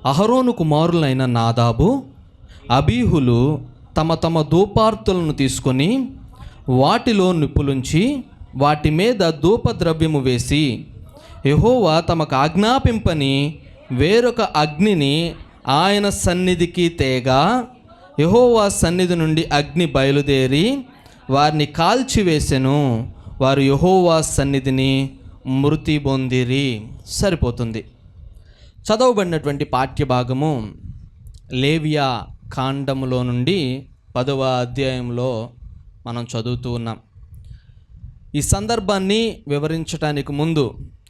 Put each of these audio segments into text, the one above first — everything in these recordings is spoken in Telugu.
అహరోను కుమారులైన నాదాబు, అబీహులు తమ తమ ధూపార్తులను తీసుకొని వాటిలో నిప్పులుంచి వాటి మీద ధూపద్రవ్యము వేసి యెహోవా తమకు ఆజ్ఞాపింపని వేరొక అగ్నిని ఆయన సన్నిధికి తేగా, యెహోవా సన్నిధి నుండి అగ్ని బయలుదేరి వారిని కాల్చివేసెను. వారు యెహోవా సన్నిధిని మృతి పొందిరి. సరిపోతుంది. చదవబడినటువంటి పాఠ్యభాగము లేవియా కాండములో నుండి 10వ అధ్యాయంలో మనం చదువుతూ ఉన్నాం. ఈ సందర్భాన్ని వివరించడానికి ముందు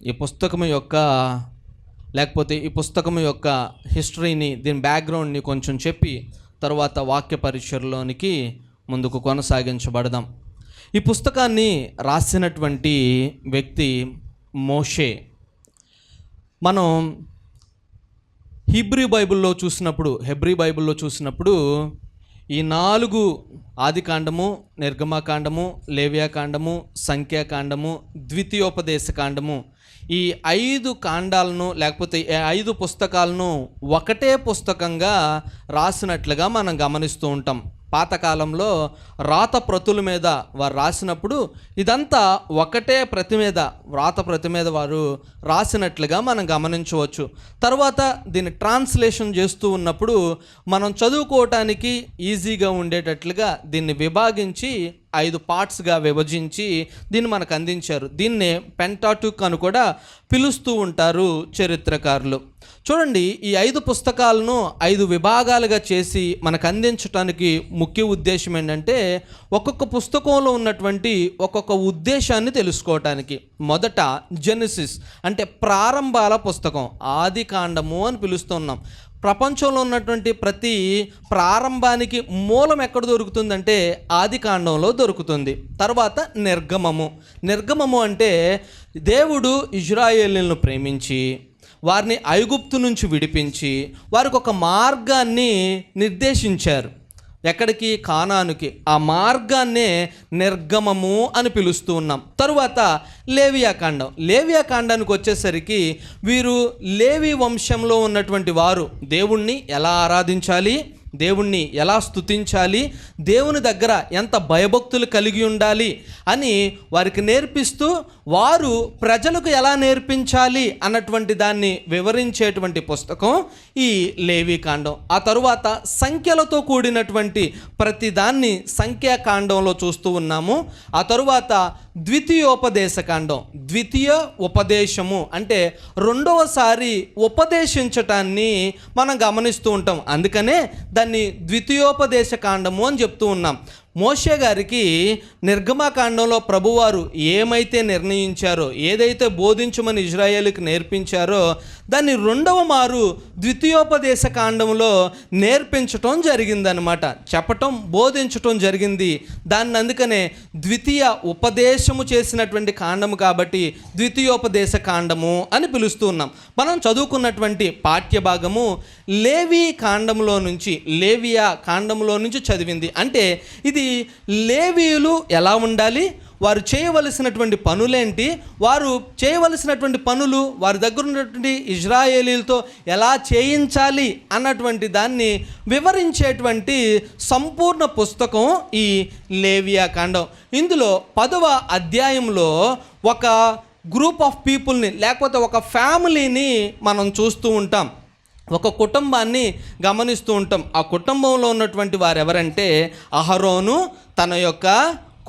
ఈ పుస్తకం యొక్క హిస్టరీని, దీని బ్యాక్గ్రౌండ్ని కొంచెం చెప్పి తర్వాత వాక్య పరిచర్లోనికి ముందుకు కొనసాగించబడదాం. ఈ పుస్తకాన్ని రాసినటువంటి వ్యక్తి మోషే. మనం హెబ్రీ బైబిల్లో చూసినప్పుడు ఈ 4 ఆదికాండము, నిర్గమకాండము, లేవ్యాకాండము, సంఖ్యాకాండము, ద్వితీయోపదేశకాండము, ఈ 5 కాండాలను లేకపోతే 5 పుస్తకాలను ఒకటే పుస్తకంగా రాసినట్లుగా మనం గమనిస్తూ ఉంటాం. పాతకాలంలో రాత ప్రతుల మీద వారు రాసినప్పుడు ఇదంతా ఒకటే రాత ప్రతి మీద వారు రాసినట్లుగా మనం గమనించవచ్చు. తర్వాత దీన్ని ట్రాన్స్లేషన్ చేస్తూ ఉన్నప్పుడు మనం చదువుకోవటానికి ఈజీగా ఉండేటట్లుగా దీన్ని విభాగించి 5 పార్ట్స్గా విభజించి దీన్ని మనకు అందించారు. దీన్నే పెంటాటుక్ అని కూడా పిలుస్తూ ఉంటారు చరిత్రకారులు. చూడండి, ఈ 5 పుస్తకాలను 5 విభాగాలుగా చేసి మనకు అందించడానికి ముఖ్య ఉద్దేశం ఏంటంటే ఒక్కొక్క పుస్తకంలో ఉన్నటువంటి ఒక్కొక్క ఉద్దేశాన్ని తెలుసుకోవటానికి. మొదట జెనసిస్ అంటే ప్రారంభాల పుస్తకం, ఆది కాండము అని పిలుస్తున్నాం. ప్రపంచంలో ఉన్నటువంటి ప్రతి ప్రారంభానికి మూలం ఎక్కడ దొరుకుతుందంటే ఆది కాండంలో దొరుకుతుంది. తర్వాత నిర్గమము అంటే దేవుడు ఇజ్రాయేలీలను ప్రేమించి వారిని ఐగుప్తు నుంచి విడిపించి వారికి ఒక మార్గాన్ని నిర్దేశించారు. ఎక్కడికి? కానానుకి. ఆ మార్గాన్నే నిర్గమము అని పిలుస్తూ ఉన్నాం. తరువాత లేవియాకాండానికి వచ్చేసరికి వీరు లేవి వంశంలో ఉన్నటువంటి వారు దేవుణ్ణి ఎలా ఆరాధించాలి, దేవుణ్ణి ఎలా స్తుతించాలి, దేవుని దగ్గర ఎంత భయభక్తులు కలిగి ఉండాలి అని వారికి నేర్పిస్తూ వారు ప్రజలకు ఎలా నేర్పించాలి అన్నటువంటి దాన్ని వివరించేటువంటి పుస్తకం ఈ లేవికాండం. ఆ తరువాత సంఖ్యలతో కూడినటువంటి ప్రతి దాన్ని సంఖ్యాకాండంలో చూస్తూ ఉన్నాము. ఆ తరువాత ద్వితీయ ఉపదేశము అంటే రెండవసారి ఉపదేశించటాన్ని మనం గమనిస్తూ ఉంటాం. అందుకనే దాన్ని ద్వితీయోపదేశ కాండము అని చెప్తూ ఉన్నాం. మోషే గారికి నిర్గమకాండంలో ప్రభువారు ఏమైతే నిర్ణయించారో, ఏదైతే బోధించమని ఇజ్రాయేలుకి నేర్పించారో దాన్ని రెండవ మారు ద్వితీయోపదేశ కాండంలో నేర్పించటం జరిగిందనమాట. చెప్పటం, బోధించటం జరిగింది. దాన్ని అందుకనే ద్వితీయ ఉపదేశము చేసినటువంటి కాండము కాబట్టి ద్వితీయోపదేశ కాండము అని పిలుస్తూ ఉన్నాం. మనం చదువుకున్నటువంటి పాఠ్యభాగము లేవియా కాండంలో నుంచి చదివింది. అంటే ఇది లేవీయులు ఎలా ఉండాలి, వారు చేయవలసినటువంటి పనులేంటి, వారు చేయవలసినటువంటి పనులు వారి దగ్గర ఉన్నటువంటి ఇజ్రాయేలీలతో ఎలా చేయించాలి అన్నటువంటి దాన్ని వివరించేటువంటి సంపూర్ణ పుస్తకం ఈ లేవియా కాండం. ఇందులో 10వ అధ్యాయంలో ఒక గ్రూప్ ఆఫ్ పీపుల్ని లేకపోతే ఒక ఫ్యామిలీని మనం చూస్తూ ఉంటాం. ఒక కుటుంబాన్ని గమనిస్తూ ఉంటాం. ఆ కుటుంబంలో ఉన్నటువంటి వారు ఎవరంటే అహరోను తన యొక్క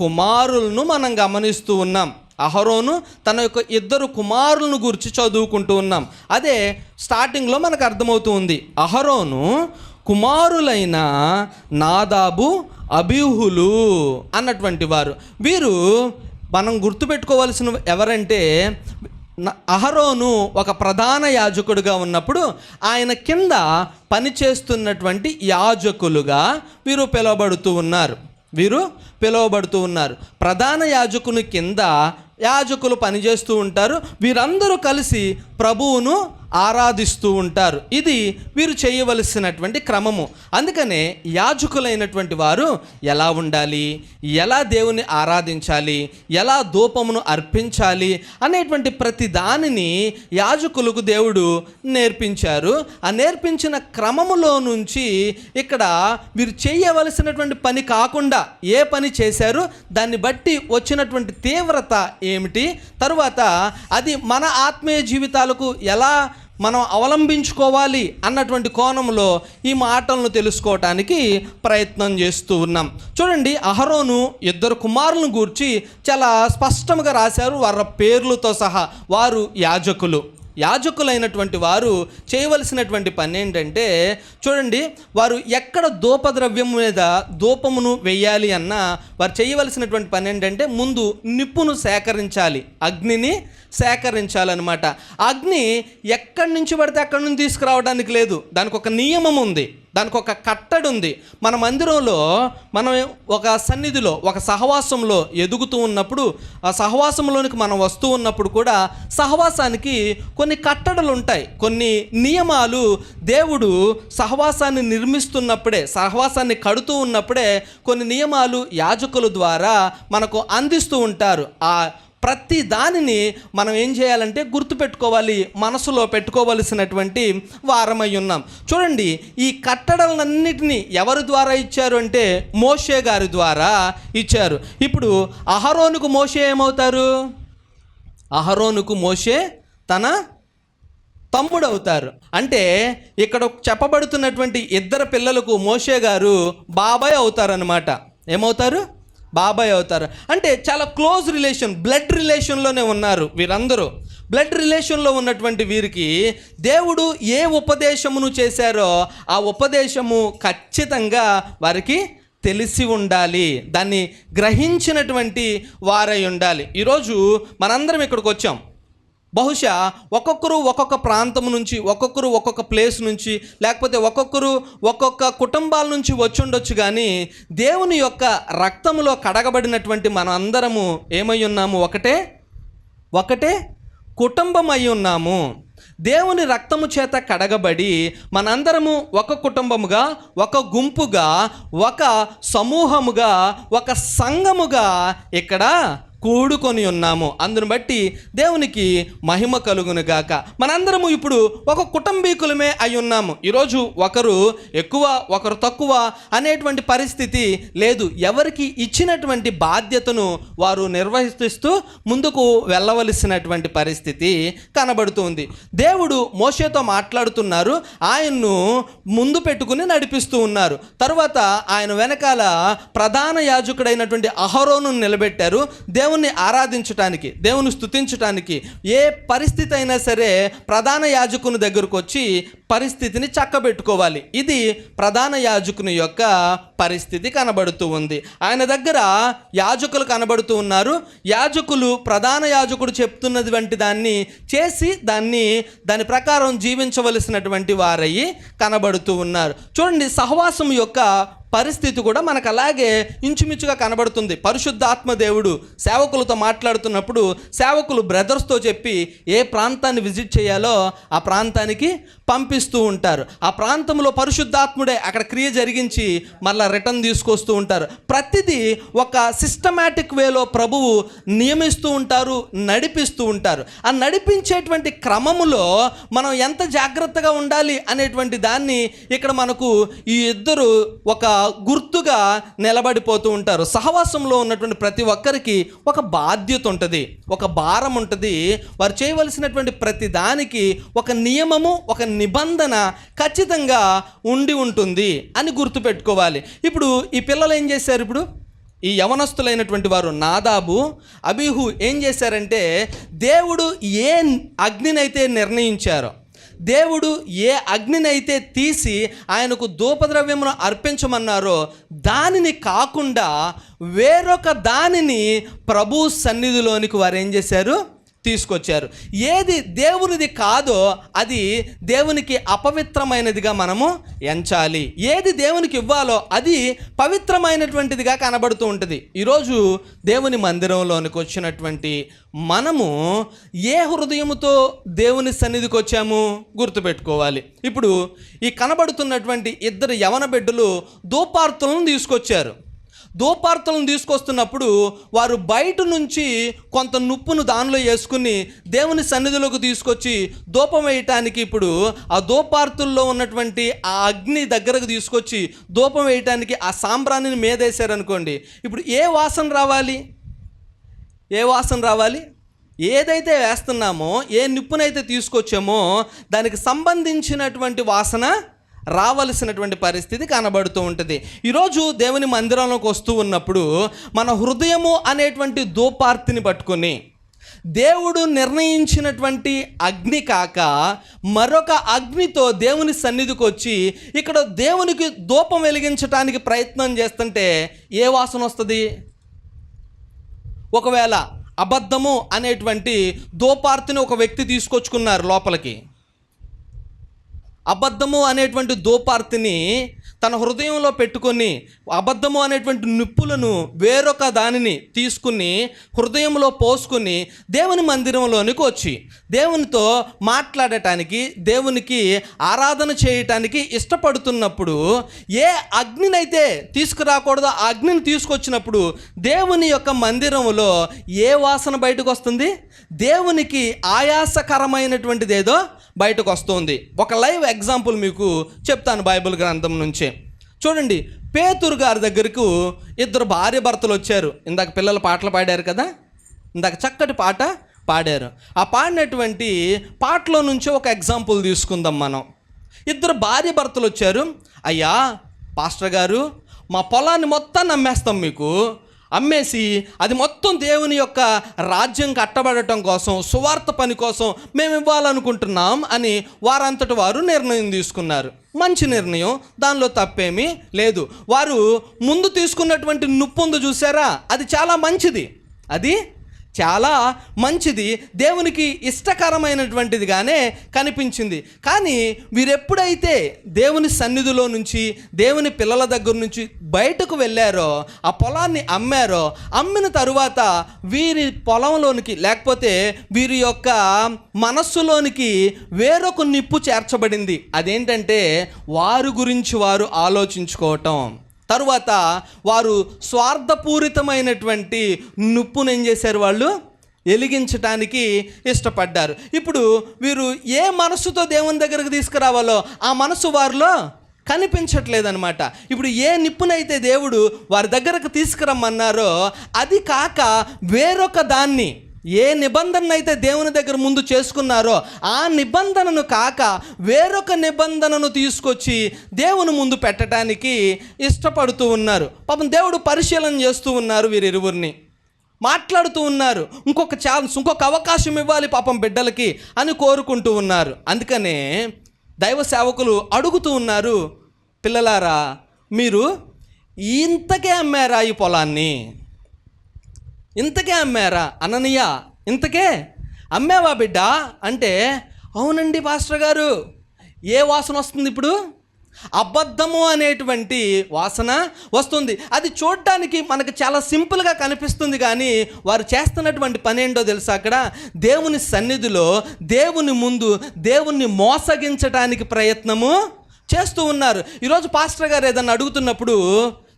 కుమారులను మనం గమనిస్తూ ఉన్నాం. అహరోను తన యొక్క 2 కుమారులను గురించి చదువుకుంటూ ఉన్నాం. అదే స్టార్టింగ్లో మనకు అర్థమవుతూ ఉంది. అహరోను కుమారులైన నాదాబు, అబీహులు అన్నటువంటి వారు. వీరు మనం గుర్తుపెట్టుకోవాల్సిన ఎవరంటే అహరోను ఒక ప్రధాన యాజకుడిగా ఉన్నప్పుడు ఆయన కింద పనిచేస్తున్నటువంటి యాజకులుగా వీరు పిలువబడుతూ ఉన్నారు. ప్రధాన యాజకుని కింద యాజకులు పనిచేస్తూ ఉంటారు. వీరందరూ కలిసి ప్రభువును ఆరాధిస్తూ ఉంటారు. ఇది వీరు చేయవలసినటువంటి క్రమము. అందుకనే యాజకులైనటువంటి వారు ఎలా ఉండాలి, ఎలా దేవుని ఆరాధించాలి, ఎలా ధూపమును అర్పించాలి అనేటువంటి ప్రతి దానిని యాజకులకు దేవుడు నేర్పించారు. ఆ నేర్పించిన క్రమములో నుంచి ఇక్కడ వీరు చేయవలసినటువంటి పని కాకుండా ఏ పని చేశారు, దాన్ని బట్టి వచ్చినటువంటి తీవ్రత ఏమిటి, తరువాత అది మన ఆత్మీయ జీవితాలకు ఎలా మనం అవలంబించుకోవాలి అన్నటువంటి కోణంలో ఈ మాటలను తెలుసుకోవటానికి ప్రయత్నం చేస్తూ ఉన్నాం. చూడండి, అహరోను 2 కుమారులను గూర్చి చాలా స్పష్టంగా రాశారు. వారి పేర్లతో సహా. వారు యాజకులైనటువంటి వారు చేయవలసినటువంటి పని ఏంటంటే, చూడండి, వారు ఎక్కడ ధూపద్రవ్యం మీద ధూపమును వెయ్యాలి అన్నా వారు చేయవలసినటువంటి పని ఏంటంటే, ముందు నిప్పును సేకరించాలి, అగ్నిని సేకరించాలన్నమాట. అగ్ని ఎక్కడి నుంచి పడితే అక్కడి నుంచి తీసుకురావడానికి లేదు. దానికి ఒక నియమం ఉంది, దానికి ఒక కట్టడి ఉంది. మన మందిరంలో మనం ఒక సన్నిధిలో, ఒక సహవాసంలో ఎదుగుతూ ఉన్నప్పుడు, ఆ సహవాసంలోనికి మనం వస్తూ ఉన్నప్పుడు కూడా సహవాసానికి కొన్ని కట్టడలు ఉంటాయి, కొన్ని నియమాలు దేవుడు సహవాసాన్ని నిర్మిస్తున్నప్పుడే, సహవాసాన్ని కడుతూ ఉన్నప్పుడే కొన్ని నియమాలు యాజకుల ద్వారా మనకు అందిస్తూ ఉంటారు. ఆ ప్రతి దానిని మనం ఏం చేయాలంటే గుర్తుపెట్టుకోవాలి, మనసులో పెట్టుకోవలసినటువంటి వారమై ఉన్నాం. చూడండి, ఈ కట్టడలన్నిటినీ ఎవరి ద్వారా ఇచ్చారు అంటే మోషే గారి ద్వారా ఇచ్చారు. ఇప్పుడు అహరోనుకు మోషే ఏమవుతారు? అహరోనుకు మోషే తన తమ్ముడు అవుతారు. అంటే ఇక్కడ చెప్పబడుతున్నటువంటి 2 పిల్లలకు మోషే గారు బాబాయ్ అవుతారన్నమాట. ఏమవుతారు? బాబాయ్ అవుతారు. అంటే చాలా క్లోజ్ రిలేషన్, బ్లడ్ రిలేషన్లోనే ఉన్నారు వీరందరూ. బ్లడ్ రిలేషన్లో ఉన్నటువంటి వీరికి దేవుడు ఏ ఉపదేశమును చేశారో ఆ ఉపదేశము ఖచ్చితంగా వారికి తెలిసి ఉండాలి, దాన్ని గ్రహించినటువంటి వారై ఉండాలి. ఈరోజు మనందరం ఇక్కడికి వచ్చాం. బహుశా ఒక్కొక్కరు ఒక్కొక్క ప్రాంతం నుంచి, ఒక్కొక్కరు ఒక్కొక్క ప్లేస్ నుంచి, లేకపోతే ఒక్కొక్కరు ఒక్కొక్క కుటుంబాల నుంచి వచ్చి ఉండొచ్చు. కానీ దేవుని యొక్క రక్తములో కడగబడినటువంటి మనం అందరము ఏమై ఉన్నాము? ఒకటే కుటుంబం అయి ఉన్నాము. దేవుని రక్తము చేత కడగబడి మనందరము ఒక కుటుంబముగా, ఒక గుంపుగా, ఒక సమూహముగా, ఒక సంఘముగా ఇక్కడ కూడుకొని ఉన్నాము. అందును బట్టి దేవునికి మహిమ కలుగును గాక. మనందరము ఇప్పుడు ఒక కుటుంబీకులమే అయి ఉన్నాము. ఈరోజు ఒకరు ఎక్కువ, ఒకరు తక్కువ అనేటువంటి పరిస్థితి లేదు. ఎవరికి ఇచ్చినటువంటి బాధ్యతను వారు నిర్వహిస్తూ ముందుకు వెళ్ళవలసినటువంటి పరిస్థితి కనబడుతుంది. దేవుడు మోషేతో మాట్లాడుతున్నారు, ఆయన్ను ముందు పెట్టుకుని నడిపిస్తూ ఉన్నారు. తరువాత ఆయన వెనకాల ప్రధాన యాజకుడైనటువంటి అహరోను నిలబెట్టారు. దేవుణ్ణి ఆరాధించటానికి, దేవుని స్తుతించటానికి ఏ పరిస్థితి అయినా సరే ప్రధాన యాజకుని దగ్గరకు వచ్చి పరిస్థితిని చక్కబెట్టుకోవాలి. ఇది ప్రధాన యాజకుని యొక్క పరిస్థితి కనబడుతూ ఉంది. ఆయన దగ్గర యాజకులు కనబడుతూ ఉన్నారు. యాజకులు ప్రధాన యాజకుడు చెప్తున్నది వంటి దాన్ని చేసి దాని ప్రకారం జీవించవలసినటువంటి వారయ్యి కనబడుతూ ఉన్నారు. చూడండి, సహవాసం యొక్క పరిస్థితి కూడా మనకు అలాగే ఇంచుమించుగా కనబడుతుంది. పరిశుద్ధాత్మ దేవుడు సేవకులతో మాట్లాడుతున్నప్పుడు సేవకులు బ్రదర్స్తో చెప్పి ఏ ప్రాంతాన్ని విజిట్ చేయాలో ఆ ప్రాంతానికి పంపిస్తూ ఉంటారు. ఆ ప్రాంతంలో పరిశుద్ధాత్ముడే అక్కడ క్రియ జరిగించి మళ్ళీ రిటర్న్ తీసుకొస్తూ ఉంటారు. ప్రతిదీ ఒక సిస్టమాటిక్ వేలో ప్రభువు నియమిస్తూ ఉంటారు, నడిపిస్తూ ఉంటారు. ఆ నడిపించేటువంటి క్రమములో మనం ఎంత జాగ్రత్తగా ఉండాలి అనేటువంటి దాన్ని ఇక్కడ మనకు ఈ ఇద్దరు ఒక గుర్తుగా నిలబడిపోతూ ఉంటారు. సహవాసంలో ఉన్నటువంటి ప్రతి ఒక్కరికి ఒక బాధ్యత ఉంటుంది, ఒక భారం ఉంటుంది. వారు చేయవలసినటువంటి ప్రతి దానికి ఒక నియమము, ఒక నిబంధన ఖచ్చితంగా ఉండి ఉంటుంది అని గుర్తుపెట్టుకోవాలి. ఇప్పుడు ఈ పిల్లలు ఏం చేశారు? ఇప్పుడు ఈ యవనస్తులైనటువంటి వారు నాదాబు, అబీహు ఏం చేశారంటే, దేవుడు ఏ అగ్నినైతే నిర్ణయించారో, దేవుడు ఏ అగ్నినైతే తీసి ఆయనకు ధూపద్రవ్యమును అర్పించమన్నారో దానిని కాకుండా వేరొక దానిని ప్రభు సన్నిధిలోనికి వారు ఏం చేశారు? తీసుకొచ్చారు. ఏది దేవునిది కాదో అది దేవునికి అపవిత్రమైనదిగా మనము ఎంచాలి. ఏది దేవునికి ఇవ్వాలో అది పవిత్రమైనటువంటిదిగా కనబడుతూ ఉంటుంది. ఈరోజు దేవుని మందిరంలోనికి వచ్చినటువంటి మనము ఏ హృదయముతో దేవుని సన్నిధికి వచ్చాము గుర్తుపెట్టుకోవాలి. ఇప్పుడు ఈ కనబడుతున్నటువంటి ఇద్దరు యవన బిడ్డలు ధూపార్తులను తీసుకొచ్చారు. ధూపార్తులను తీసుకొస్తున్నప్పుడు వారు బయట నుంచి కొంత నుప్పును దానిలో వేసుకుని దేవుని సన్నిధిలోకి తీసుకొచ్చి ధూపం వేయటానికి, ఇప్పుడు ఆ ధూపార్తుల్లో ఉన్నటువంటి ఆ అగ్ని దగ్గరకు తీసుకొచ్చి ధూపం వేయటానికి ఆ సాంబ్రాణిని మీదేశారనుకోండి, ఇప్పుడు ఏ వాసన రావాలి? ఏ వాసన రావాలి? ఏదైతే వేస్తున్నామో, ఏ నిప్పునైతే తీసుకొచ్చామో దానికి సంబంధించినటువంటి వాసన రావలసినటువంటి పరిస్థితి కనబడుతూ ఉంటుంది. ఈరోజు దేవుని మందిరంలోకి వస్తూ ఉన్నప్పుడు మన హృదయము అనేటువంటి ధూపార్తిని పట్టుకొని దేవుడు నిర్ణయించినటువంటి అగ్ని కాక మరొక అగ్నితో దేవుని సన్నిధికి వచ్చి ఇక్కడ దేవునికి ధూపం వెలిగించడానికి ప్రయత్నం చేస్తుంటే ఏ వాసన వస్తుంది? ఒకవేళ అబద్ధము అనేటువంటి ధూపార్తిని ఒక వ్యక్తి తీసుకొచ్చుకున్నారు లోపలికి, అబద్ధము అనేటువంటి ధూపార్తిని తన హృదయంలో పెట్టుకొని అబద్ధము అనేటువంటి నిప్పులను వేరొక దానిని తీసుకుని హృదయంలో పోసుకుని దేవుని మందిరంలోనికి వచ్చి దేవునితో మాట్లాడటానికి, దేవునికి ఆరాధన చేయటానికి ఇష్టపడుతున్నప్పుడు ఏ అగ్నినైతే తీసుకురాకూడదో ఆ అగ్నిని తీసుకొచ్చినప్పుడు దేవుని యొక్క మందిరంలో ఏ వాసన బయటకు వస్తుంది? దేవునికి ఆయాసకరమైనటువంటిది ఏదో బయటకు వస్తుంది. ఒక లైవ్ ఎగ్జాంపుల్ మీకు చెప్తాను బైబిల్ గ్రంథం నుంచే. చూడండి, పేతురు గారి దగ్గరకు ఇద్దరు భార్య భర్తలు వచ్చారు. ఇందాక పిల్లలు పాటలు పాడారు కదా, ఇందాక చక్కటి పాట పాడారు. ఆ పాడినటువంటి పాటలో నుంచి ఒక ఎగ్జాంపుల్ తీసుకుందాం మనం. ఇద్దరు భార్య భర్తలు వచ్చారు. అయ్యా పాస్టర్ గారు, మా పొలాన్ని మొత్తాన్ని అమ్మేస్తాం, మీకు అమ్మేసి అది మొత్తం దేవుని యొక్క రాజ్యం కట్టబడటం కోసం, సువార్త పని కోసం మేము ఇవ్వాలనుకుంటున్నాం అని వారంతటి వారు నిర్ణయం తీసుకున్నారు. మంచి నిర్ణయం, దానిలో తప్పేమీ లేదు. వారు ముందు తీసుకున్నటువంటి నుప్పుందు చూసారా, అది చాలా మంచిది, అది చాలా మంచిది, దేవునికి ఇష్టకరమైనటువంటిదిగానే కనిపించింది. కానీ వీరెప్పుడైతే దేవుని సన్నిధిలో నుంచి, దేవుని పిల్లల దగ్గర నుంచి బయటకు వెళ్ళారో, ఆ పొలాన్ని అమ్మారో, అమ్మిన తరువాత వీరి పొలంలోనికి లేకపోతే వీరి యొక్క మనస్సులోనికి వేరొక నిప్పు చేర్చబడింది. అదేంటంటే వారి గురించి వారు ఆలోచించుకోవటం. తరువాత వారు స్వార్థపూరితమైనటువంటి నిప్పును ఏం చేశారు? వాళ్ళు వెలిగించటానికి ఇష్టపడ్డారు. ఇప్పుడు వీరు ఏ మనస్సుతో దేవుని దగ్గరకు తీసుకురావాలో ఆ మనసు వారిలో కనిపించట్లేదన్నమాట. ఇప్పుడు ఏ నిప్పునైతే దేవుడు వారి దగ్గరకు తీసుకురమ్మన్నారో అది కాక వేరొక దాన్ని, ఏ నిబంధన అయితే దేవుని దగ్గర ముందు చేసుకున్నారో ఆ నిబంధనను కాక వేరొక నిబంధనను తీసుకొచ్చి దేవుని ముందు పెట్టడానికి ఇష్టపడుతూ ఉన్నారు. పాపం దేవుడు పరిశీలన చేస్తూ ఉన్నారు, వీరిరువురిని మాట్లాడుతూ ఉన్నారు. ఇంకొక ఛాన్స్, ఇంకొక అవకాశం ఇవ్వాలి పాపం బిడ్డలకి అని కోరుకుంటూ ఉన్నారు. అందుకనే దైవ సేవకులు అడుగుతూ ఉన్నారు, పిల్లలారా మీరు ఇంతకే అమ్మారా ఈ పొలాన్ని? ఇంతకే అమ్మారా? అననీయ ఇంతకే అమ్మావా బిడ్డ అంటే, అవునండి పాస్టర్ గారు. ఏ వాసన వస్తుంది ఇప్పుడు? అబద్ధము అనేటువంటి వాసన వస్తుంది. అది చూడటానికి మనకు చాలా సింపుల్గా కనిపిస్తుంది, కానీ వారు చేస్తున్నటువంటి పని ఏంటో తెలుసా? అక్కడ దేవుని సన్నిధిలో, దేవుని ముందు దేవుణ్ణి మోసగించడానికి ప్రయత్నము చేస్తూ ఉన్నారు. ఈరోజు పాస్టర్ గారు ఏదన్నా అడుగుతున్నప్పుడు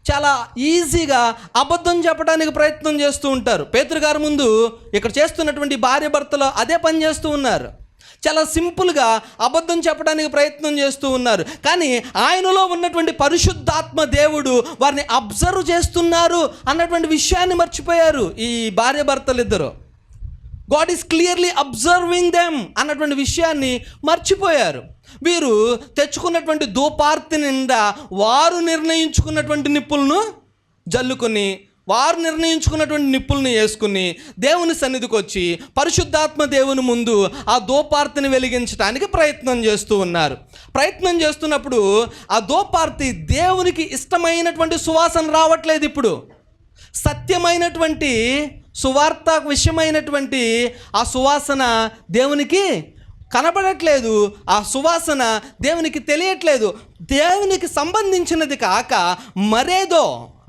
చాలా ఈజీగా అబద్ధం చెప్పడానికి ప్రయత్నం చేస్తూ ఉంటారు. పేతురు గారి ముందు ఇక్కడ చేస్తున్నటువంటి భార్య భర్తలు అదే పని చేస్తూ ఉన్నారు. చాలా సింపుల్గా అబద్ధం చెప్పడానికి ప్రయత్నం చేస్తూ ఉన్నారు. కానీ ఆయనలో ఉన్నటువంటి పరిశుద్ధాత్మ దేవుడు వారిని అబ్జర్వ్ చేస్తున్నారు అన్నటువంటి విషయాన్ని మర్చిపోయారు ఈ భార్య భర్తలు ఇద్దరు. God is clearly observing them అన్నటువంటి విషయాన్ని మర్చిపోయారు. వీరు తెచ్చుకున్నటువంటి ధూపార్తి నిండా వారు నిర్ణయించుకున్నటువంటి నిప్పులను జల్లుకొని, వారు నిర్ణయించుకున్నటువంటి నిప్పులను వేసుకుని దేవుని సన్నిధికి వచ్చి పరిశుద్ధాత్మ దేవుని ముందు ఆ ధూపార్తిని వెలిగించడానికి ప్రయత్నం చేస్తూ ఉన్నారు. ప్రయత్నం చేస్తున్నప్పుడు ఆ ధూపార్తి దేవునికి ఇష్టమైనటువంటి సువాసన రావట్లేదు. ఇప్పుడు సత్యమైనటువంటి సువార్త విషయమైనటువంటి ఆ సువాసన దేవునికి కనబడట్లేదు, ఆ సువాసన దేవునికి తెలియట్లేదు. దేవునికి సంబంధించినది కాక మరేదో,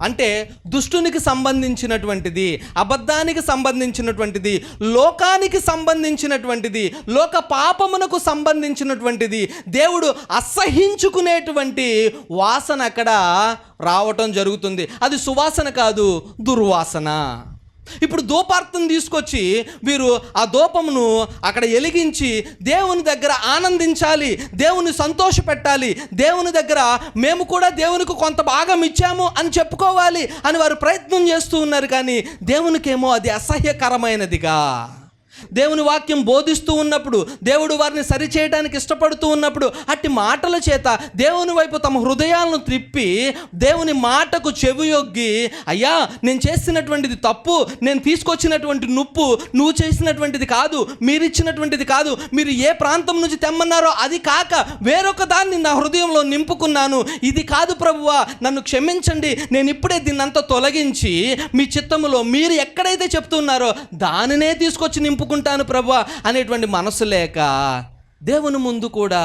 అంటే దుష్టునికి సంబంధించినటువంటిది, అబద్ధానికి సంబంధించినటువంటిది, లోకానికి సంబంధించినటువంటిది, లోక పాపమునకు సంబంధించినటువంటిది, దేవుడు అసహించుకునేటువంటి వాసన అక్కడ రావటం జరుగుతుంది. అది సువాసన కాదు, దుర్వాసన. ఇప్పుడు ధూపార్తం తీసుకొచ్చి వీరు ఆ ధూపమును అక్కడ వెలిగించి దేవుని దగ్గర ఆనందించాలి, దేవుని సంతోషపెట్టాలి, దేవుని దగ్గర మేము కూడా దేవునికి కొంత భాగం ఇచ్చాము అని చెప్పుకోవాలి అని వారు ప్రయత్నం చేస్తూ ఉన్నారు. కానీ దేవునికేమో అది అసహ్యకరమైనదిగా, దేవుని వాక్యం బోధిస్తూ ఉన్నప్పుడు, దేవుడు వారిని సరిచేయడానికి ఇష్టపడుతూ ఉన్నప్పుడు అట్టి మాటల చేత దేవుని వైపు తమ హృదయాలను త్రిప్పి దేవుని మాటకు చెవియొగ్గి, అయ్యా నేను చేసినటువంటిది తప్పు, నేను తీసుకొచ్చినటువంటి నుప్పు నువ్వు చేసినటువంటిది కాదు, మీరు ఇచ్చినటువంటిది కాదు, మీరు ఏ ప్రాంతం నుంచి తెమ్మన్నారో అది కాక వేరొక దాన్ని నా హృదయంలో నింపుకున్నాను, ఇది కాదు ప్రభువా, నన్ను క్షమించండి, నేను ఇప్పుడే దీన్నంతా తొలగించి మీ చిత్తములో మీరు ఎక్కడైతే చెప్తున్నారో దానినే తీసుకొచ్చి నింపుకుంటాను ప్రభువా అనేటువంటి మనసు లేక దేవుని ముందు కూడా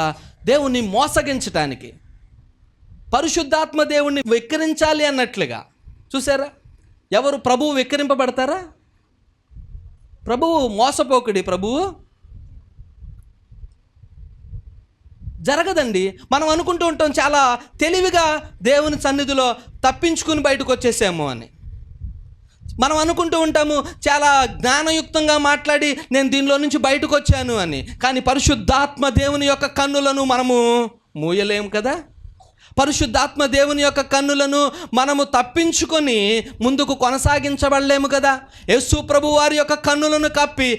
దేవుని మోసగించటానికి, పరిశుద్ధాత్మ దేవుణ్ణి వెక్కిరించాలి అన్నట్లుగా. చూసారా, ఎవరు ప్రభువు వెక్కిరింపబడతారా? ప్రభువు మోసపోకుడి, ప్రభువు జరగదండి. మనం అనుకుంటూ ఉంటాం చాలా తెలివిగా దేవుని సన్నిధిలో తప్పించుకుని బయటకు వచ్చేసాము అని. మనం అనుకుంటూ ఉంటాము చాలా జ్ఞానయుక్తంగా మాట్లాడి నేను దీనిలో నుంచి బయటకు వచ్చాను అని. కానీ పరిశుద్ధాత్మ దేవుని యొక్క కన్నులను మనము మూయలేము కదా. పరిశుద్ధాత్మ దేవుని యొక్క కన్నులను మనము తప్పించుకొని ముందుకు కొనసాగించబడలేము కదా. యేసు ప్రభు వారి యొక్క కన్నులను కప్పి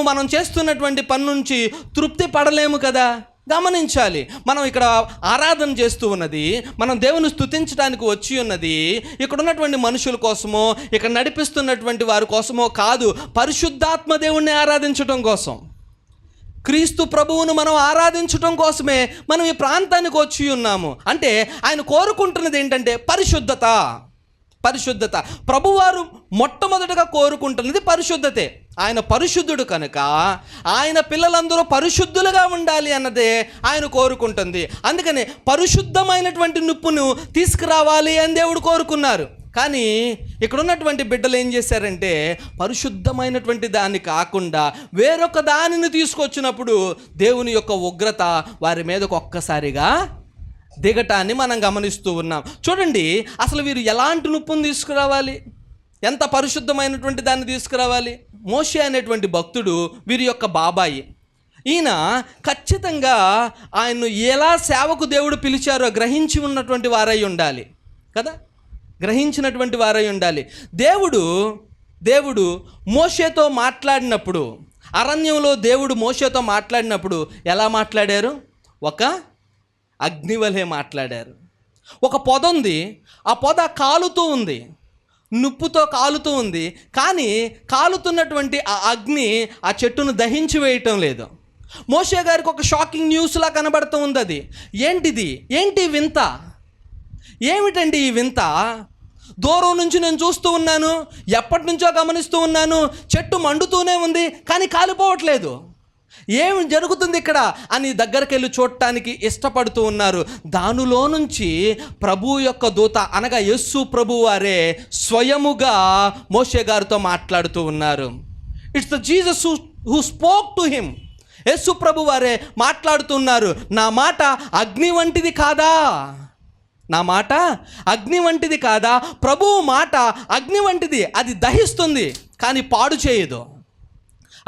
మనం చేస్తున్నటువంటి పని నుంచి తృప్తి పడలేము కదా. గమనించాలి, మనం ఇక్కడ ఆరాధన చేస్తూ ఉన్నది, మనం దేవుని స్తుతించడానికి వచ్చి ఉన్నది ఇక్కడ ఉన్నటువంటి మనుషుల కోసమో, ఇక్కడ నడిపిస్తున్నటువంటి వారి కోసమో కాదు, పరిశుద్ధాత్మ దేవుణ్ణి ఆరాధించడం కోసం, క్రీస్తు ప్రభువును మనం ఆరాధించడం కోసమే మనం ఈ ప్రాంతానికి వచ్చి ఉన్నాము. అంటే ఆయన కోరుకుంటున్నది ఏంటంటే పరిశుద్ధత. ప్రభువారు మొట్టమొదటిగా కోరుకుంటున్నది పరిశుద్ధతే. ఆయన పరిశుద్ధుడు కనుక ఆయన పిల్లలందరూ పరిశుద్ధులుగా ఉండాలి అన్నదే ఆయన కోరుకుంటుంది. అందుకని పరిశుద్ధమైనటువంటి నిప్పును తీసుకురావాలి అని దేవుడు కోరుకున్నారు. కానీ ఇక్కడ ఉన్నటువంటి బిడ్డలు ఏం చేశారంటే పరిశుద్ధమైనటువంటి దాన్ని కాకుండా వేరొక దానిని తీసుకొచ్చినప్పుడు దేవుని యొక్క ఉగ్రత వారి మీదకు ఒక్కసారిగా దిగటాన్ని మనం గమనిస్తూ ఉన్నాం. చూడండి, అసలు వీరు ఎలాంటి నిప్పును తీసుకురావాలి, ఎంత పరిశుద్ధమైనటువంటి దాన్ని తీసుకురావాలి. మోషే అనేటువంటి భక్తుడు వీరి యొక్క బాబాయి. ఈయన ఖచ్చితంగా ఆయన్ను ఎలా సేవకు దేవుడు పిలిచారో గ్రహించి ఉన్నటువంటి వారై ఉండాలి కదా, గ్రహించినటువంటి వారై ఉండాలి. దేవుడు మోషేతో మాట్లాడినప్పుడు, అరణ్యంలో దేవుడు మోషేతో మాట్లాడినప్పుడు ఎలా మాట్లాడారు? ఒక అగ్నివలే మాట్లాడారు. ఒక పొద ఉంది, ఆ పొద కాలుతూ ఉంది, నిప్పుతో కాలుతూ ఉంది. కానీ కాలుతున్నటువంటి ఆ అగ్ని ఆ చెట్టును దహించి వేయటం లేదు. మోషే గారికి ఒక షాకింగ్ న్యూస్లా కనబడుతూ ఉంది. అది ఏంటి వింత? ఏమిటండి ఈ వింత? దూరం నుంచి నేను చూస్తూ ఉన్నాను, ఎప్పటి నుంచో గమనిస్తూ ఉన్నాను, చెట్టు మండుతూనే ఉంది కానీ కాలిపోవట్లేదు. ఏమి జరుగుతుంది ఇక్కడ అని దగ్గరికి వెళ్ళి చూడటానికి ఇష్టపడుతూ ఉన్నారు. దానిలో నుంచి ప్రభు యొక్క దూత అనగా యేసు ప్రభు వారే స్వయముగా మోషే గారితో మాట్లాడుతూ ఉన్నారు. It's the Jesus who spoke to him. యేసు ప్రభు వారే మాట్లాడుతున్నారు. నా మాట అగ్ని వంటిది కాదా? నా మాట అగ్ని వంటిది కాదా? ప్రభువు మాట అగ్ని వంటిది, అది దహిస్తుంది కానీ పాడు చేయదు.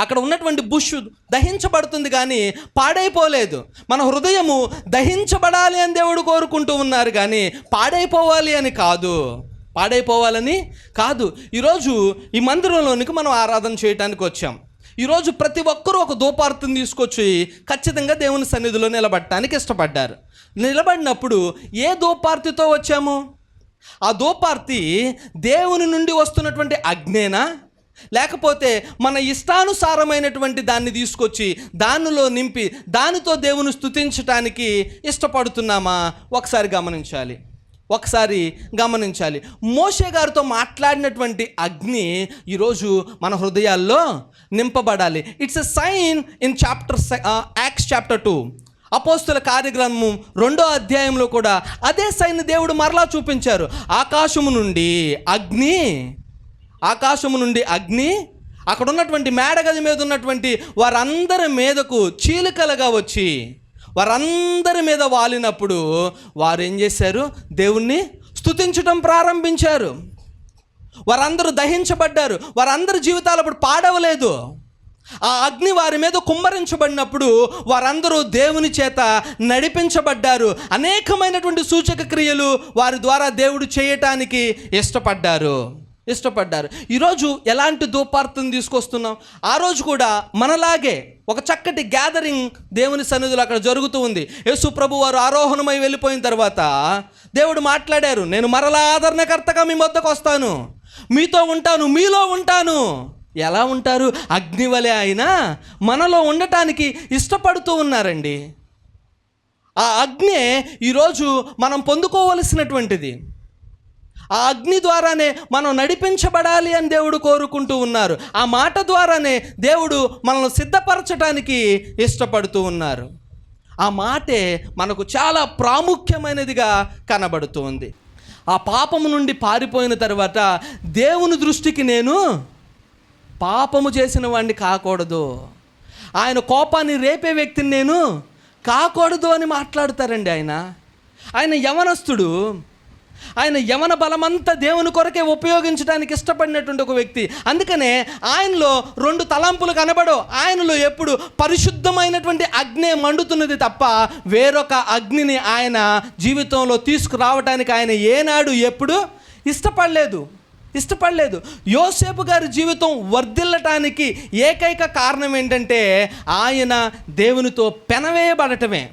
అక్కడ ఉన్నటువంటి బుష్ దహించబడుతుంది కానీ పాడైపోలేదు. మన హృదయము దహించబడాలి అని దేవుడు కోరుకుంటూ ఉన్నారు కానీ పాడైపోవాలని కాదు. ఈరోజు ఈ మందిరంలోనికి మనం ఆరాధన చేయడానికి వచ్చాం. ఈరోజు ప్రతి ఒక్కరూ ఒక ధూపార్తిని తీసుకొచ్చి ఖచ్చితంగా దేవుని సన్నిధిలో నిలబడటానికి ఇష్టపడ్డారు. నిలబడినప్పుడు ఏ ధూపార్తితో వచ్చాము? ఆ ధూపార్తి దేవుని నుండి వస్తున్నటువంటి అగ్నేనా, లేకపోతే మన ఇష్టానుసారమైనటువంటి దాన్ని తీసుకొచ్చి దానిలో నింపి దానితో దేవుని స్తుతించటానికి ఇష్టపడుతున్నామా? ఒకసారి గమనించాలి. ఒకసారి గమనించాలి. మోషే గారితో మాట్లాడినటువంటి అగ్ని ఈరోజు మన హృదయాల్లో నింపబడాలి. It's a sign in Acts chapter 2. అపోస్తుల కార్యగ్రంథం 2వ అధ్యాయంలో కూడా అదే సైన్ దేవుడు మరలా చూపించారు. ఆకాశము నుండి అగ్ని అక్కడ ఉన్నటువంటి మేడగది మీద ఉన్నటువంటి వారందరి మీదకు చీలికలుగా వచ్చి వారందరి మీద వాలినప్పుడు వారు ఏం చేశారు? దేవుణ్ణి స్తుతించడం ప్రారంభించారు. వారందరూ దహించబడ్డారు. వారందరి జీవితాలు అప్పుడు పాడవలేదు. ఆ అగ్ని వారి మీద కుమ్మరించబడినప్పుడు వారందరూ దేవుని చేత నడిపించబడ్డారు. అనేకమైనటువంటి సూచక క్రియలు వారి ద్వారా దేవుడు చేయటానికి ఇష్టపడ్డారు. ఈరోజు ఎలాంటి ధూపార్తను తీసుకొస్తున్నాం? ఆ రోజు కూడా మనలాగే ఒక చక్కటి గ్యాదరింగ్ దేవుని సన్నిధిలో అక్కడ జరుగుతూ ఉంది. యేసు ప్రభు వారు ఆరోహణమై వెళ్ళిపోయిన తర్వాత దేవుడు మాట్లాడారు, నేను మరలా ఆదరణకర్తగా మీ వద్దకు వస్తాను, మీతో ఉంటాను, మీలో ఉంటాను. ఎలా ఉంటారు? అగ్ని వలె ఆయన మనలో ఉండటానికి ఇష్టపడుతూ ఉన్నారండి. ఆ అగ్నే ఈరోజు మనం పొందుకోవలసినటువంటిది. ఆ అగ్ని ద్వారానే మనం నడిపించబడాలి అని దేవుడు కోరుకుంటూ ఉన్నారు. ఆ మాట ద్వారానే దేవుడు మనల్ని సిద్ధపరచడానికి ఇష్టపడుతూ ఉన్నారు. ఆ మాటే మనకు చాలా ప్రాముఖ్యమైనదిగా కనబడుతూ ఉంది. ఆ పాపము నుండి పారిపోయిన తర్వాత దేవుని దృష్టికి నేను పాపము చేసిన వాడిని కాకూడదు, ఆయన కోపాన్ని రేపే వ్యక్తిని నేను కాకూడదు అని మాట్లాడతారండి. ఆయన యవనస్తుడు. ఆయన యవన బలమంతా దేవుని కొరకే ఉపయోగించడానికి ఇష్టపడినటువంటి ఒక వ్యక్తి. అందుకనే ఆయనలో 2 తలంపులు కనబడవు. ఆయనలో ఎప్పుడు పరిశుద్ధమైనటువంటి అగ్ని మండుతున్నది తప్ప వేరొక అగ్నిని ఆయన జీవితంలో తీసుకురావడానికి ఆయన ఏనాడు ఎప్పుడు ఇష్టపడలేదు. యోసేపు గారి జీవితం వర్ధిల్లటానికి ఏకైక కారణం ఏంటంటే ఆయన దేవునితో పెనవేయబడటమే.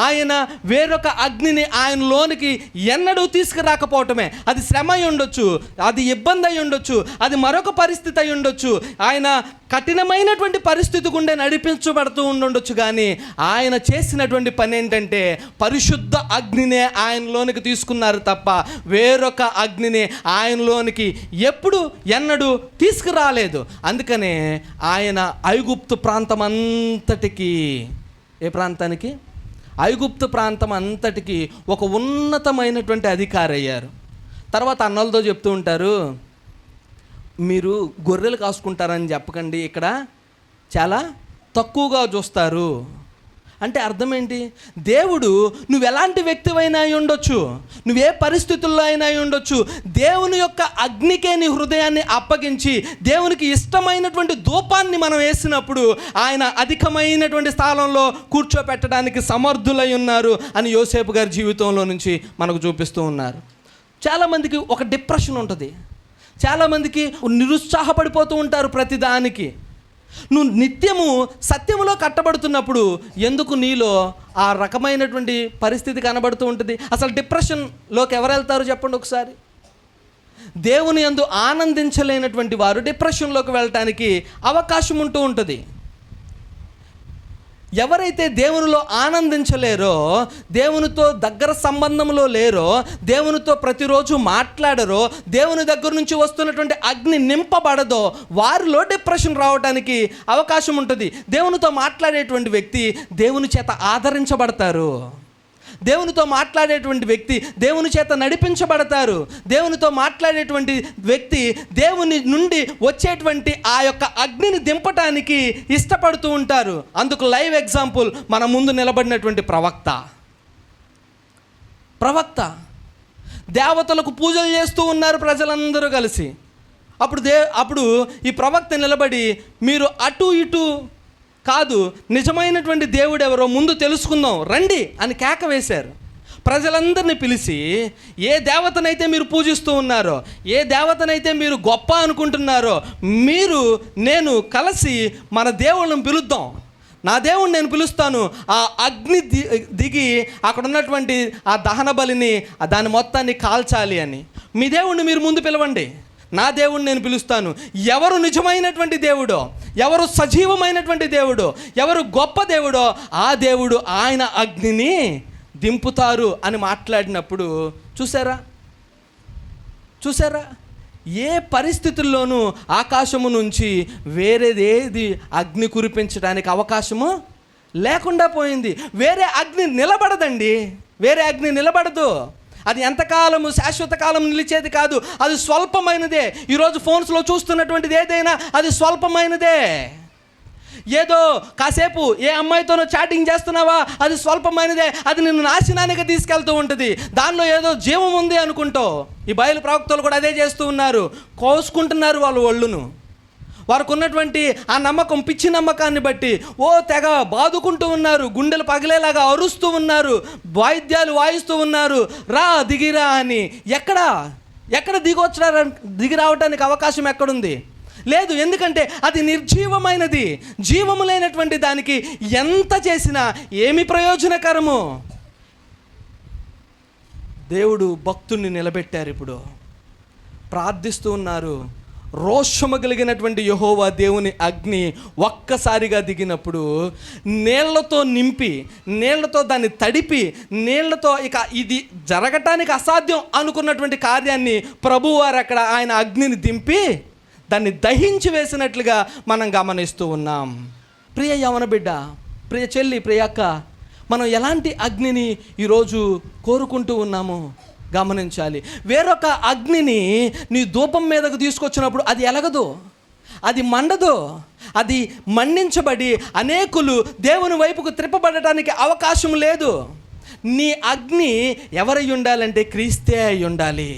ఆయన వేరొక అగ్నిని ఆయనలోనికి ఎన్నడూ తీసుకురాకపోవటమే. అది శ్రమ అయి ఉండొచ్చు, అది ఇబ్బంది అయి ఉండొచ్చు, అది మరొక పరిస్థితి అయి ఉండొచ్చు, ఆయన కఠినమైనటువంటి పరిస్థితి గుండా నడిపించబడుతూ ఉండొచ్చు. కానీ ఆయన చేసినటువంటి పని ఏంటంటే పరిశుద్ధ అగ్నినే ఆయనలోనికి తీసుకున్నారు తప్ప వేరొక అగ్నిని ఆయనలోనికి ఎప్పుడు ఎన్నడూ తీసుకురాలేదు. అందుకనే ఆయన ఐగుప్తు ప్రాంతం అంతటికి, ఏ ప్రాంతానికి? ఐగుప్తు ప్రాంతం అంతటికి ఒక ఉన్నతమైనటువంటి అధికారి అయ్యారు. తర్వాత అన్నలతో చెప్తూ ఉంటారు, మీరు గొర్రెలు కాసుకుంటారని చెప్పకండి, ఇక్కడ చాలా తక్కువగా చూస్తారు. అంటే అర్థం ఏంటి? దేవుడు నువ్వు ఎలాంటి వ్యక్తివైనా అయి ఉండొచ్చు, నువ్వే పరిస్థితుల్లో అయినా అయి ఉండొచ్చు, దేవుని యొక్క అగ్నికే నీ హృదయాన్ని అప్పగించి దేవునికి ఇష్టమైనటువంటి ధూపాన్ని మనం వేసినప్పుడు ఆయన అధికమైనటువంటి స్థానంలో కూర్చోపెట్టడానికి సమర్థులై ఉన్నారు అని యోసేపు గారి జీవితంలో నుంచి మనకు చూపిస్తూ ఉన్నారు. చాలామందికి ఒక డిప్రెషన్ ఉంటుంది, చాలామందికి నిరుత్సాహపడిపోతూ ఉంటారు ప్రతిదానికి. నువ్వు నిత్యము సత్యములో కట్టబడుతున్నప్పుడు ఎందుకు నీలో ఆ రకమైనటువంటి పరిస్థితి కనబడుతూ ఉంటుంది? అసలు డిప్రెషన్లోకి ఎవరు వెళ్తారు చెప్పండి ఒకసారి? దేవుని యందు ఆనందించలేనటువంటి వారు డిప్రెషన్లోకి వెళ్ళటానికి అవకాశం ఉంటూ ఉంటుంది. ఎవరైతే దేవునిలో ఆనందించలేరో, దేవునితో దగ్గర సంబంధంలో లేరో, దేవునితో ప్రతిరోజు మాట్లాడరో, దేవుని దగ్గర నుంచి వస్తున్నటువంటి అగ్ని నింపబడదో వారిలో డిప్రెషన్ రావడానికి అవకాశం ఉంటుంది. దేవునితో మాట్లాడేటువంటి వ్యక్తి దేవుని చేత ఆదరించబడతారు. దేవునితో మాట్లాడేటువంటి వ్యక్తి దేవుని చేత నడిపించబడతారు. దేవునితో మాట్లాడేటువంటి వ్యక్తి దేవుని నుండి వచ్చేటువంటి ఆ యొక్క అగ్నిని దింపటానికి ఇష్టపడుతూ ఉంటారు. అందుకు లైవ్ ఎగ్జాంపుల్ మన ముందు నిలబడినటువంటి ప్రవక్త దేవతలకు పూజలు చేస్తూ ఉన్నారు ప్రజలందరూ కలిసి. అప్పుడు ఈ ప్రవక్త నిలబడి, మీరు అటు ఇటు కాదు, నిజమైనటువంటి దేవుడు ఎవరో ముందు తెలుసుకుందాం రండి అని కేక వేశారు. ప్రజలందరినీ పిలిచి, ఏ దేవతనైతే మీరు పూజిస్తూ ఉన్నారో, ఏ దేవతనైతే మీరు గొప్ప అనుకుంటున్నారో, నేను కలిసి మన దేవుళ్ళని పిలుద్దాం, నా దేవుణ్ణి నేను పిలుస్తాను, ఆ అగ్ని దిగి అక్కడ ఉన్నటువంటి ఆ దహన బలిని దాని మొత్తాన్ని కాల్చాలి అని. మీ దేవుణ్ణి మీరు ముందు పిలవండి, నా దేవుడిని నేను పిలుస్తాను. ఎవరు నిజమైనటువంటి దేవుడో, ఎవరు సజీవమైనటువంటి దేవుడో, ఎవరు గొప్ప దేవుడో ఆ దేవుడు ఆయన అగ్నిని దింపుతారు అని మాట్లాడినప్పుడు చూసారా ఏ పరిస్థితుల్లోనూ ఆకాశము నుంచి వేరేదేది అగ్ని కురిపించడానికి అవకాశము లేకుండా పోయింది. వేరే అగ్ని నిలబడదు. అది ఎంతకాలము శాశ్వత కాలం నిలిచేది కాదు, అది స్వల్పమైనదే. ఈరోజు ఫోన్స్లో చూస్తున్నటువంటిది ఏదైనా అది స్వల్పమైనదే. ఏదో కాసేపు ఏ అమ్మాయితోనో చాటింగ్ చేస్తున్నావా, అది స్వల్పమైనదే. అది నిన్ను నాశనానికి తీసుకెళ్తూ ఉంటుంది. దానిలో ఏదో జీవం ఉంది అనుకుంటో. ఈ బయలు ప్రవక్తలు కూడా అదే చేస్తూ ఉన్నారు. కోసుకుంటున్నారు వాళ్ళ ఒళ్ళును. వారికి ఉన్నటువంటి ఆ నమ్మకం, పిచ్చి నమ్మకాన్ని బట్టి తెగ బాదుకుంటూ ఉన్నారు. గుండెలు పగిలేలాగా అరుస్తూ ఉన్నారు, వాయిద్యాలు వాయిస్తూ ఉన్నారు, రా దిగిరా అని. ఎక్కడ దిగి రావడానికి అవకాశం ఎక్కడుంది? లేదు. ఎందుకంటే అది నిర్జీవమైనది. జీవము లేనటువంటి దానికి ఎంత చేసినా ఏమి ప్రయోజనకరము? దేవుడు భక్తుణ్ణి నిలబెట్టారు. ఇప్పుడు ప్రార్థిస్తూ ఉన్నారు. రోషము కలిగినటువంటి యెహోవా దేవుని అగ్ని ఒక్కసారిగా దిగినప్పుడు నీళ్లతో నింపి, నీళ్లతో దాన్ని తడిపి, నీళ్లతో ఇక ఇది జరగటానికి అసాధ్యం అనుకున్నటువంటి కార్యాన్ని ప్రభువారు అక్కడ ఆయన అగ్నిని దింపి దాన్ని దహించి వేసినట్లుగా మనం గమనిస్తూ ఉన్నాం. ప్రియ యవన బిడ్డ, ప్రియ చెల్లి, ప్రియ అక్క, మనం ఎలాంటి అగ్నిని ఈరోజు కోరుకుంటూ ఉన్నాము గమనించాలి. వేరొక అగ్నిని నీ ధూపం మీదకు తీసుకొచ్చినప్పుడు అది ఎలగదు, అది మండదు. అది మండించబడి అనేకులు దేవుని వైపుకు త్రిప్పబడటానికి అవకాశం లేదు. నీ అగ్ని ఎవరై ఉండాలంటే క్రీస్తే అయి ఉండాలి.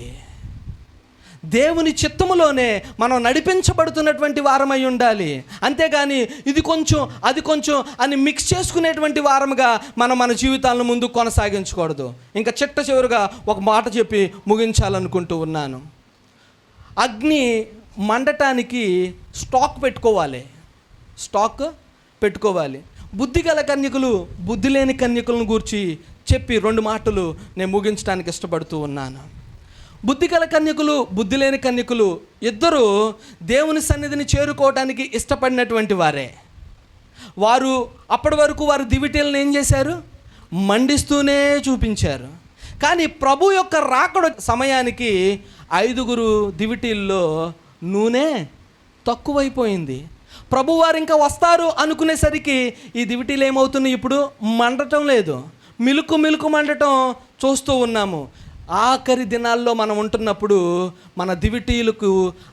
దేవుని చిత్తములోనే మనం నడిపించబడుతున్నటువంటి వారమై ఉండాలి. అంతేగాని ఇది కొంచెం అది కొంచెం అని మిక్స్ చేసుకునేటువంటి వారముగా మనం మన జీవితాలను ముందు కొనసాగించకూడదు. ఇంకా చిట్ట చివరిగా ఒక మాట చెప్పి ముగించాలనుకుంటూ ఉన్నాను. అగ్ని మండటానికి స్టాక్ పెట్టుకోవాలి. బుద్ధి గల కన్యకులు, బుద్ధి లేని కన్యకులను గూర్చి చెప్పి 2 మాటలు నేను ముగించడానికి ఇష్టపడుతూ ఉన్నాను. బుద్ధి గల కన్యకులు, బుద్ధి లేని కన్యకులు ఇద్దరూ దేవుని సన్నిధిని చేరుకోవడానికి ఇష్టపడినటువంటి వారే. వారు అప్పటి వరకు వారు దివిటీలను ఏం చేశారు? మండిస్తూనే చూపించారు. కానీ ప్రభు యొక్క రాకడ సమయానికి 5 దివిటీల్లో నూనె తక్కువైపోయింది. ప్రభువారు ఇంకా వస్తారు అనుకునేసరికి ఈ దివిటీలు ఏమవుతున్నాయి? ఇప్పుడు మండటం లేదు, మిలుకు మండటం చూస్తూ ఉన్నాము. ఆఖరి దినాల్లో మనం ఉంటున్నప్పుడు మన దివిటీలకు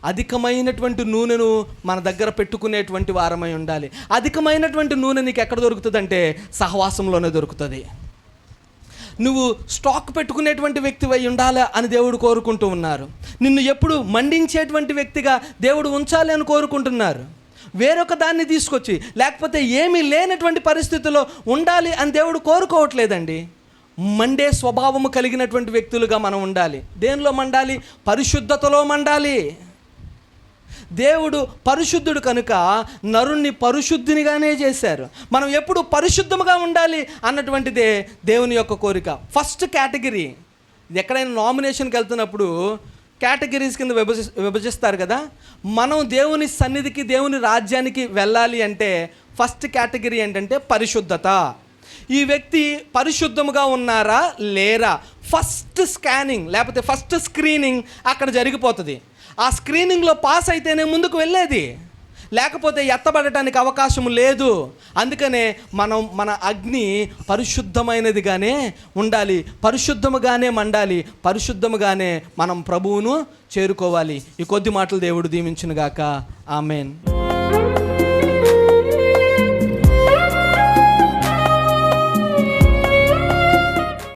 అధికమైనటువంటి నూనెను మన దగ్గర పెట్టుకునేటువంటి వారమై ఉండాలి. అధికమైనటువంటి నూనె నీకు ఎక్కడ దొరుకుతుందంటే సహవాసంలోనే దొరుకుతుంది. నువ్వు స్టాక్ పెట్టుకునేటువంటి వ్యక్తివై ఉండాలి అని దేవుడు కోరుకుంటూ ఉన్నారు. నిన్ను ఎప్పుడు మండించేటువంటి వ్యక్తిగా దేవుడు ఉంచాలి అని కోరుకుంటున్నారు. వేరొక దాన్ని తీసుకొచ్చి లేకపోతే ఏమీ లేనటువంటి పరిస్థితుల్లో ఉండాలి అని దేవుడు కోరుకోవట్లేదండి. మండే స్వభావము కలిగినటువంటి వ్యక్తులుగా మనం ఉండాలి. దేనిలో మండాలి? పరిశుద్ధతలో మండాలి. దేవుడు పరిశుద్ధుడు కనుక నరుణ్ణి పరిశుద్ధినిగానే చేశారు. మనం ఎప్పుడు పరిశుద్ధముగా ఉండాలి అన్నటువంటిదే దేవుని యొక్క కోరిక. ఫస్ట్ కేటగిరీ, ఎక్కడైనా నామినేషన్కి వెళ్తున్నప్పుడు కేటగిరీస్ కింద విభజిస్తారు కదా. మనం దేవుని సన్నిధికి, దేవుని రాజ్యానికి వెళ్ళాలి అంటే ఫస్ట్ కేటగిరీ ఏంటంటే పరిశుద్ధత. ఈ వ్యక్తి పరిశుద్ధముగా ఉన్నారా లేరా ఫస్ట్ స్కానింగ్ లేకపోతే ఫస్ట్ స్క్రీనింగ్ అక్కడ జరిగిపోతుంది. ఆ స్క్రీనింగ్లో పాస్ అయితేనే ముందుకు వెళ్ళేది, లేకపోతే ఎత్తబడటానికి అవకాశం లేదు. అందుకనే మనం మన అగ్ని పరిశుద్ధమైనదిగానే ఉండాలి, పరిశుద్ధముగానే మండాలి, పరిశుద్ధముగానే మనం ప్రభువును చేరుకోవాలి. ఈ కొద్ది మాటలు దేవుడు దీవించును గాక. ఆమేన్.